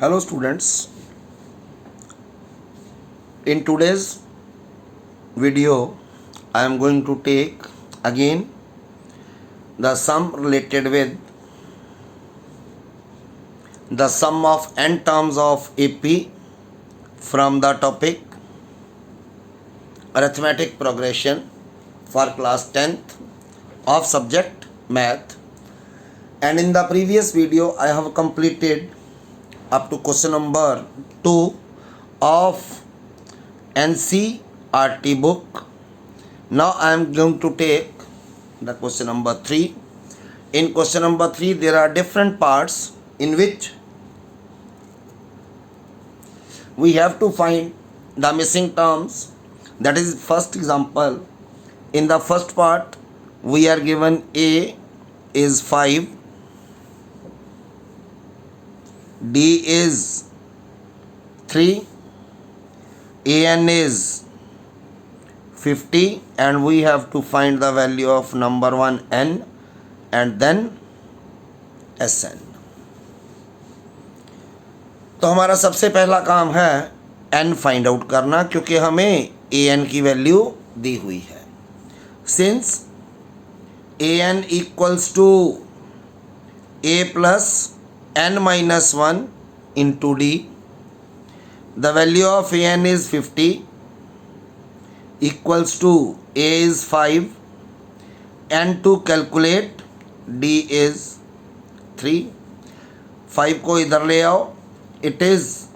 Hello students, in today's video I am going to take again the sum related with the sum of n terms of AP from the topic arithmetic progression for class 10th of subject math, and in the previous video I have completed up to question number 2 of NCERT book. Now I am going to take the question number 3. In question number 3 there are different parts in which we have to find the missing terms. That is first example. In the first part we are given A is 5, D is 3, AN is 50, and we have to find the value of number 1 N and then SN. तो हमारा सबसे पहला काम है N find out करना, क्योंकि हमें AN की वैल्यू दी हुई है. Since AN equals to A plus N minus 1 into D, the value of AN is 50 equals to A is 5, and to calculate D is 3. 5 को इधर ले आओ, it is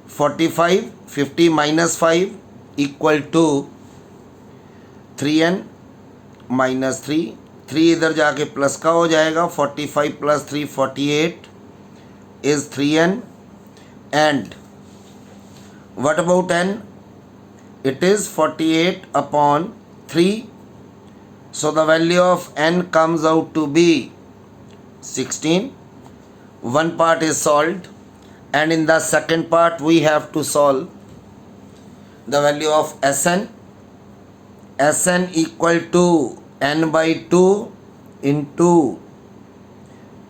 45, 50 minus 5 equal to 3N minus 3. 3 इधर जाके plus का हो जाएगा, 45 plus 3 48 is 3N, and what about N? It is 48 upon 3. So the value of N comes out to be 16. One part is solved, and in the second part we have to solve the value of SN. SN equal to N by 2 into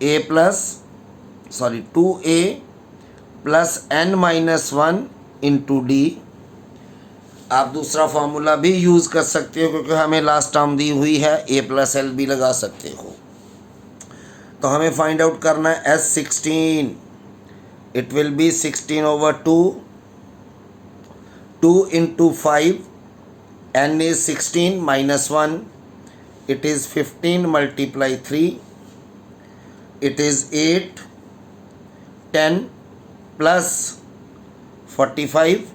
2A plus N minus 1 into D. आप दूसरा formula भी use कर सकते हो, क्योंकि हमें last term दी हुई है, A प्लस L भी लगा सकते हो. तो हमें फाइंड आउट करना है S16. It will be 16 over 2, 2 into 5, N is 16 minus 1, it is 15 multiply 3, it is 8, 10 plus 45,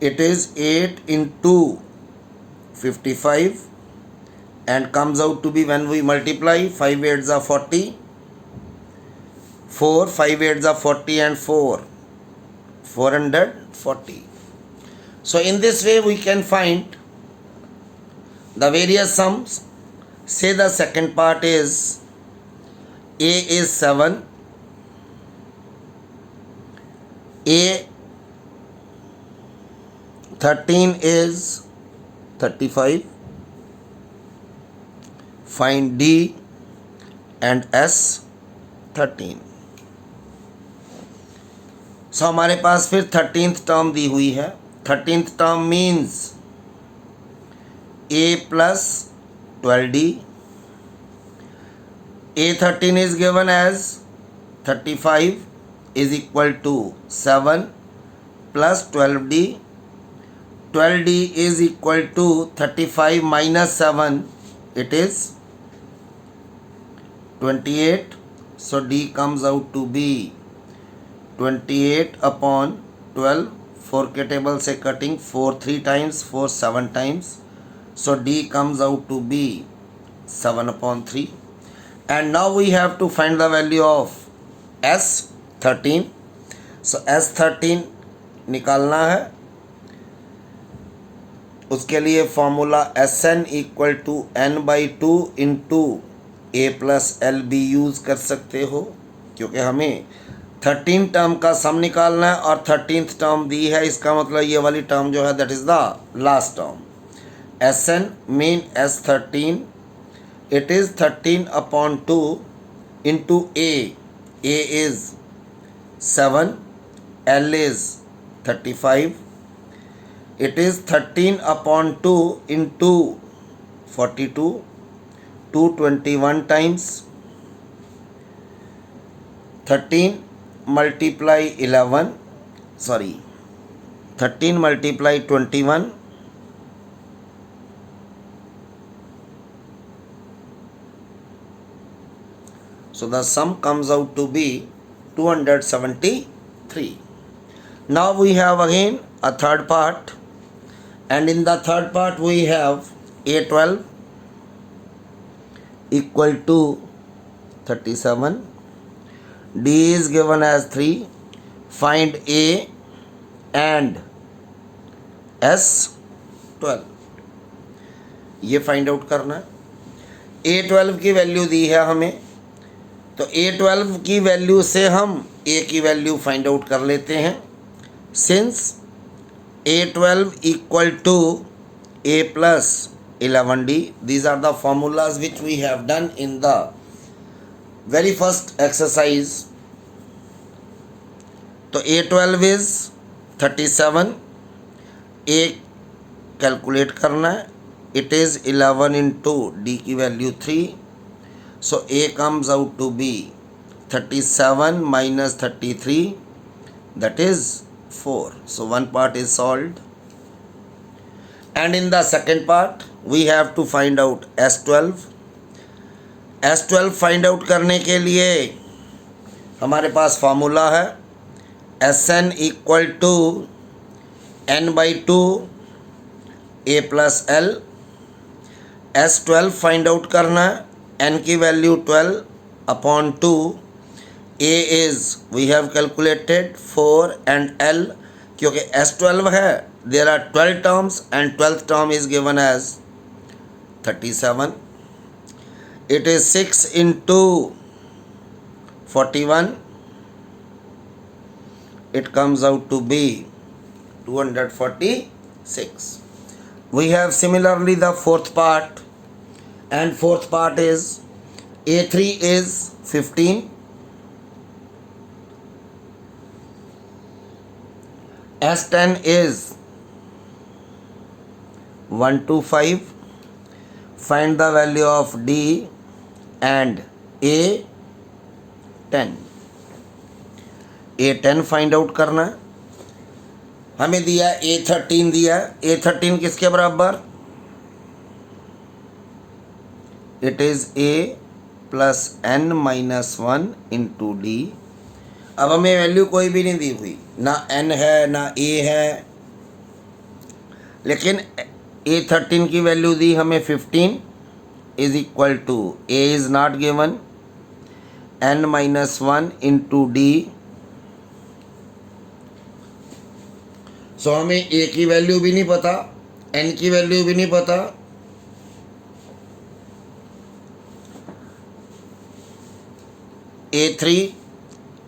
it is 8 into 55, and comes out to be, when we multiply, 5 8s are 40, 4 5 8s are 40 and 4 440. So in this way we can find the various sums. Say the second part is A is 7, A 13 is 35, find D and S 13. So हमारे पास फिर 13th term दी हुई है. 13th term means A plus 12D. A13 is given as 35 is equal to 7 plus 12D. 12D is equal to 35 minus 7, it is 28. So D comes out to be 28 upon 12. 4 के table से cutting, 4 3 times, 4 7 times. So D comes out to be 7 upon 3. And now we have to find the value of S13. So S13 निकालना है. उसके लिए फॉर्मूला SN equal to N by 2 into A plus L भी use कर सकते हो, क्योंकि हमें 13 टर्म का सम निकालना है और 13th टर्म दी है. इसका मतलब ये वाली टर्म जो है that is the last term. SN mean S13, it is 13 upon 2 into A A is 7, L is 35. It is 13 upon 2 into 42, 221 times 13 multiply 11, 13 multiply 21, so the sum comes out to be 273. Now we have again a third part, and in the third part we have A12 equal to 37. D is given as 3. Find A and S12. ये find out करना है. A12 की value दी है हमें, तो A12 की value से हम A की वैल्यू फाइंड आउट कर लेते हैं. Since A12 equal to A plus 11D, these are the formulas which we have done in the very first exercise. तो A12 is 37. A कैलकुलेट करना है. It is 11 into D की value 3. So A comes out to be 37 minus 33, that is 4. So one part is solved. And in the second part we have to find out S12. S12 find out करने के लिए हमारे पास formula है Sn equal to n/2 A plus L. S12 find out करना है. n की value 12 upon 2. A is we have calculated 4 and L, क्योंकि S12 है, there are 12 terms and 12th term is given as 37. It is 6 into 41. It comes out to be 246. We have similarly the fourth part, and fourth part is A3 is 15. S10 is 125. Find the value of D and A10. A10 find out करना है. हमें दिया A13 दिया. A13 किसके बराबर? It is A plus n minus 1 into D. अब हमें value कोई भी नहीं दी हुई, ना n है ना A है, लेकिन A13 की वैल्यू दी हमें 15 is equal to A is not given, n minus 1 into D. So हमें A की वैल्यू भी नहीं पता, n की वैल्यू भी नहीं पता. A3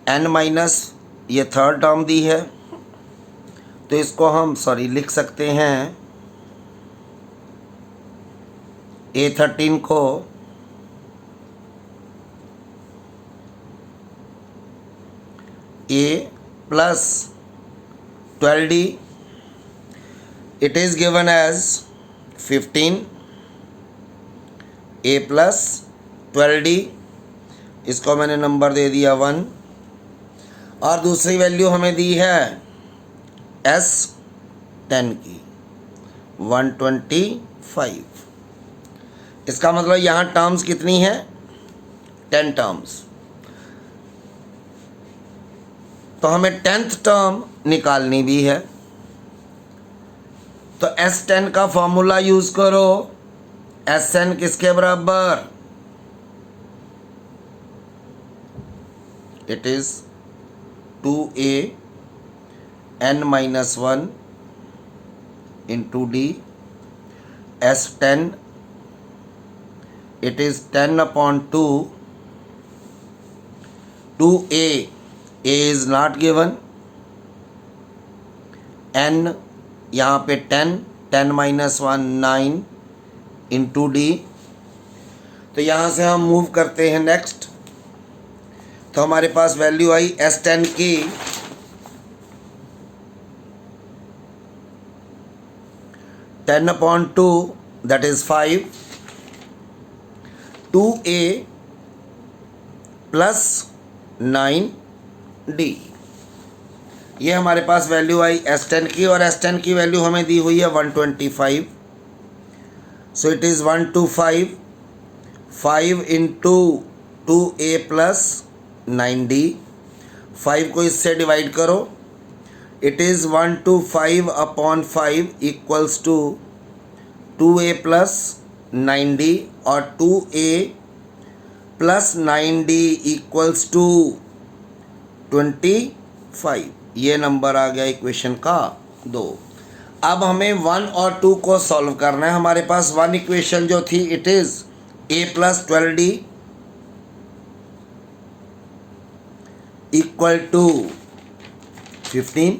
n माइनस ये थर्ड टर्म दी है, तो इसको हम लिख सकते हैं A13 को A plus 12D. It is given as 15 A plus 12D. इसको मैंने नंबर दे दिया 1. और दूसरी वैल्यू हमें दी है S10 की 125. इसका मतलब यहाँ टर्म्स कितनी है? 10 टर्म्स. तो हमें 10th टर्म निकालनी भी है, तो S10 का फॉर्मूला यूज करो. Sn किसके बराबर? It is 2A n minus 1 into D. S10, it is 10 upon 2. 2A, A is not given. N यहाँ पे 10, 10 minus 1 9 into D. तो यहाँ से हम मूव करते हैं नेक्स्ट. तो हमारे पास वैल्यू आई S10 की 10/2 that is 5, 2A plus 9D। ये हमारे पास वैल्यू आई S10 की, और S10 की वैल्यू हमें दी हुई है 125। So it is 125, 5 into 2A plus 9D। 5 को इससे डिवाइड करो, it is 125 upon 5 equals to 2A plus 9D, और 2A plus 9D equals to 25। ये नंबर आ गया इक्वेशन का 2। अब हमें 1 और 2 को सॉल्व करना है। हमारे पास 1 इक्वेशन जो थी it is A plus 12D equal to 15।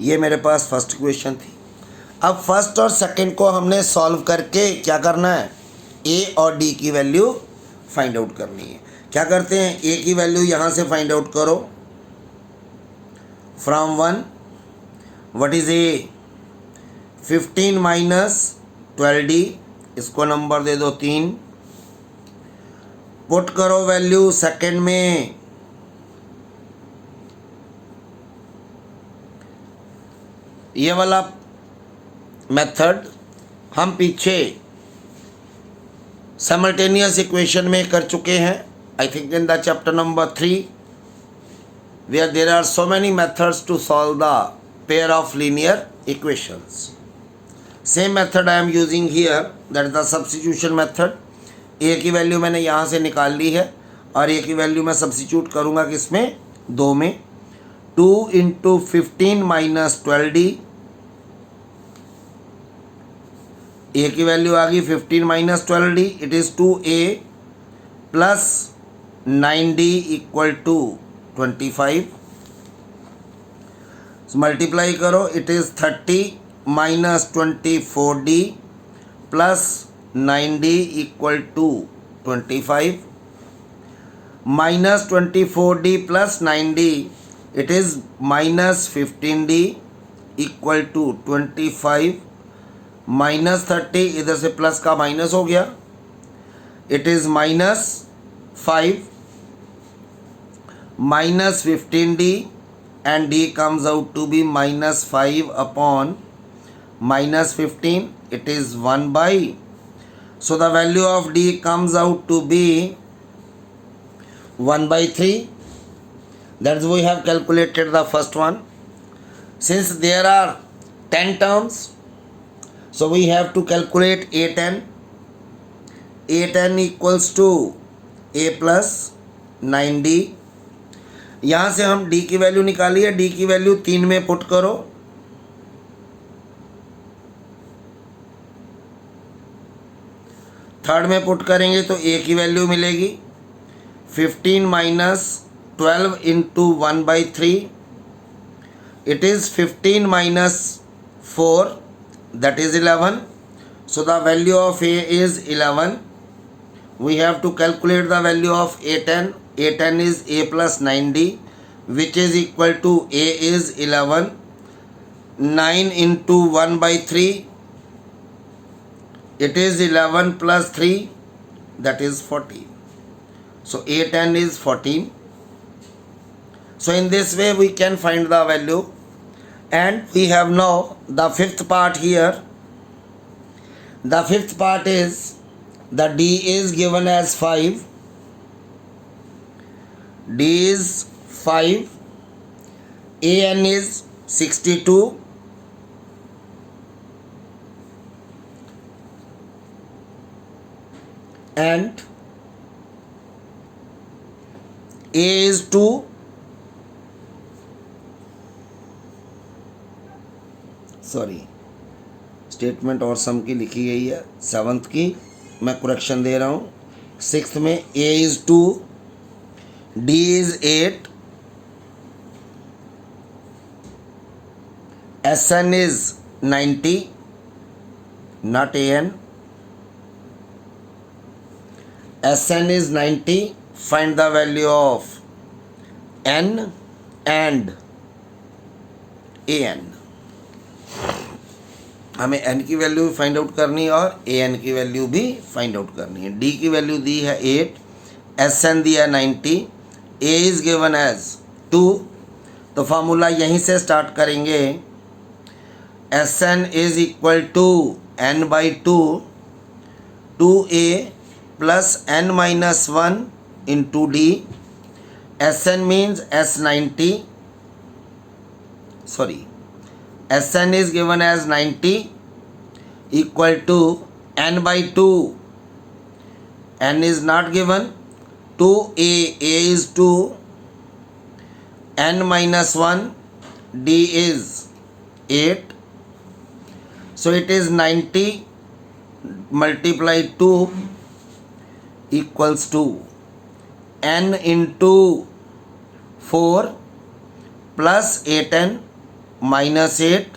ये मेरे पास फर्स्ट इक्वेशन थी। अब फर्स्ट और सेकंड को हमने सॉल्व करके क्या करना है, A और D की वैल्यू फाइंड आउट करनी है। क्या करते हैं, A की वैल्यू यहाँ से फाइंड आउट करो, from 1 what is A, 15 minus 12D, इसको नंबर दे दो 3, पुट करो वैल्यू सेकंड में, ये वाला मेथड हम पीछे साइमल्टेनियस इक्वेशन में कर चुके हैं। I think in the chapter number 3 where there are so many methods to solve the pair of linear equations. Same method I am using here, that is the substitution method. A की value मैंने यहाँ से निकाल ली है, और A की value मैं substitute करूँगा किसमें, 2 में। 2 इंटू 15 माइनस 12D, A की वैल्यू आ गई 15 minus 12D, it is 2A plus 9D equal to 25। Multiply करो, it is 30 minus 24D plus 9D equal to 25, minus 24D plus 9D, it is minus 15D equal to 25, minus 30, इधर से plus का minus हो गया, it is minus 5, minus 15D, and D comes out to be minus 5 upon minus 15, it is 1 by, so the value of D comes out to be 1 by 3. That is, we have calculated the first one. Since there are 10 terms, so we have to calculate A10. A10 equals to A plus 9D. यहाँ से हम D की value निकाली है, D की value 3 में put करो, third में पुट करेंगे तो A की वैल्यू मिलेगी 15 minus 12 into 1 by 3, it is 15 minus 4 that is 11, so the value of A is 11. We have to calculate the value of A10. A10 is A plus 9D, which is equal to A is 11. 9 into 1 by 3, it is 11 plus 3, that is 14. So A10 is 14. So in this way we can find the value, and we have now the fifth part here. The fifth part is the D is given as 5. D is 5, AN is 62, and A is 2, sorry statement और सम की लिखी गई है, 7th की मैं correction दे रहा हूँ। 6th में A is 2, D is 8, SN is 90, not AN. SN is 90, find the value of n and an. हमें n की वैल्यू भी फाइंड आउट करनी है और an की वैल्यू भी फाइंड आउट करनी है. d की वैल्यू दी है 8, Sn दिया 90, a इज गिवन एज 2. तो फार्मूला यहीं से स्टार्ट करेंगे. Sn is equal to n by 2 2a plus n minus 1 into d. Sn means S90, sorry, Sn is given as 90 equal to n by 2. N is not given. 2a, a is 2, n minus 1, d is 8. So it is 90 multiplied 2 equals to n into 4 plus 8n minus 8.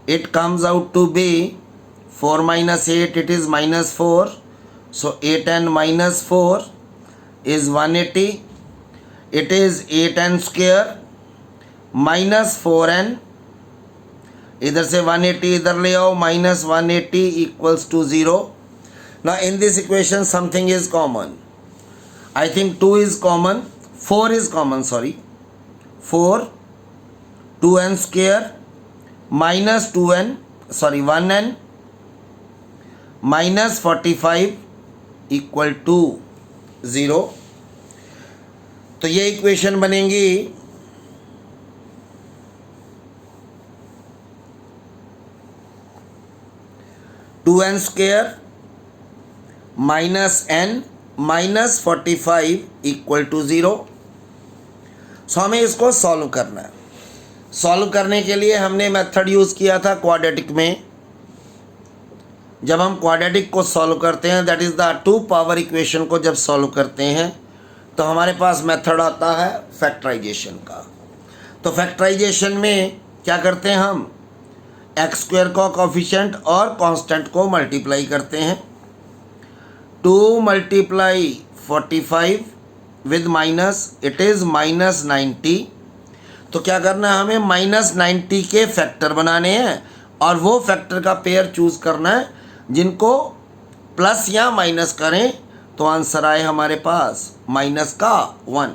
It comes out to be 4 minus 8, it is minus 4. So 8n minus 4 is 180. It is 8n square minus 4n. इधर से 180 इधर ले आओ, minus 180 equals to 0. Now in this equation something is common. I think 2 is common, 4 is common, sorry. 4, 2n square minus 2n, sorry 1n minus 45 equal to 0. तो ये equation बनेंगी. Two N square minus n minus 45 equal to 0. So हमें इसको solve करना है. Solve करने के लिए हमने मेथड यूज़ किया था क्वाड्रेटिक में. जब हम क्वाड्रेटिक को सॉल्व करते हैं, that is the 2 power equation को जब सॉल्व करते हैं तो हमारे पास मेथड आता है फैक्टराइजेशन का. तो फैक्टराइजेशन में क्या करते हैं हम, एक्स स्क्वायर का कोफिशिएंट और कांस्टेंट को मल्टीप्लाई करते हैं. 2 multiply 45 with minus, it is minus 90. तो क्या करना है, हमें माइनस 90 के फैक्टर बनाने हैं और वो फैक्टर का पेयर चूज़ करना है जिनको प्लस या माइनस करें तो आंसर आए हमारे पास माइनस का 1.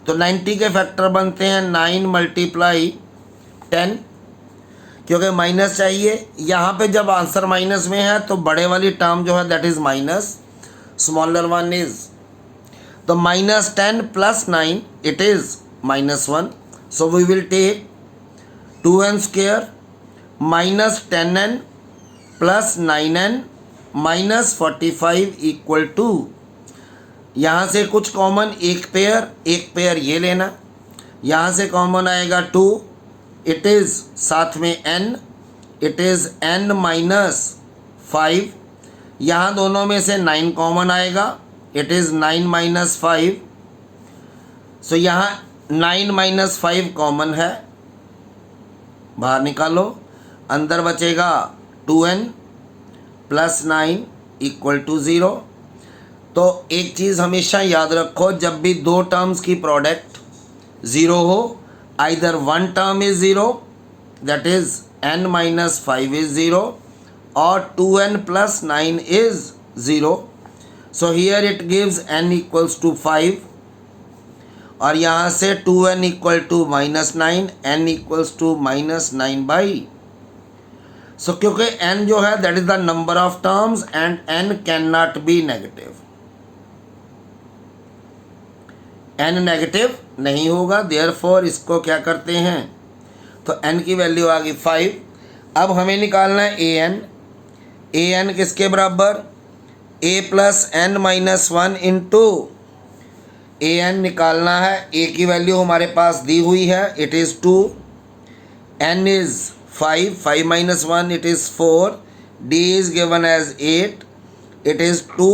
तो 90 के फैक्टर बनते हैं 9 मल्टीप्लाई 10, क्योंकि माइनस चाहिए. यहाँ पे जब आंसर माइनस में है तो बड़े वाली टर्म जो है that is minus, smaller one is, तो minus 10 plus 9 it is minus 1. So we will take 2n square minus 10n plus 9n minus 45 equal to, यहाँ से कुछ कॉमन एक पेयर ये लेना. यहाँ से कॉमन आएगा 2, इट इज़ साथ में n, it is n minus 5. यहाँ दोनों में से 9 कॉमन आएगा, इट इज़ 9 माइनस 5. सो यहाँ 9 माइनस 5 कॉमन है, बाहर निकालो. अंदर बचेगा 2n प्लस 9 इक्वल टू 0. तो एक चीज़ हमेशा याद रखो, जब भी दो टर्म्स की प्रोडक्ट 0 हो, either one term is 0 that is n minus 5 is 0 और 2n plus 9 is 0. So here it gives n equals to 5 और यहाँ से 2n equal to minus 9, n equals to minus 9 by. So क्योंकि n जो है that is the number of terms and n can not be negative. n negative नहीं होगा, therefore इसको क्या करते हैं, तो n की वैल्यू आ गई 5. अब हमें निकालना है an. an किसके बराबर, a plus n minus 1 into an निकालना है. a की वैल्यू हमारे पास दी हुई है, it is 2, n is 5, 5 minus 1 it is 4, d is given as 8, it is 2,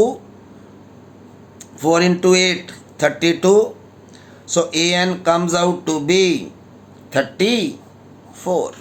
4 into 8 32. So an comes out to be 34.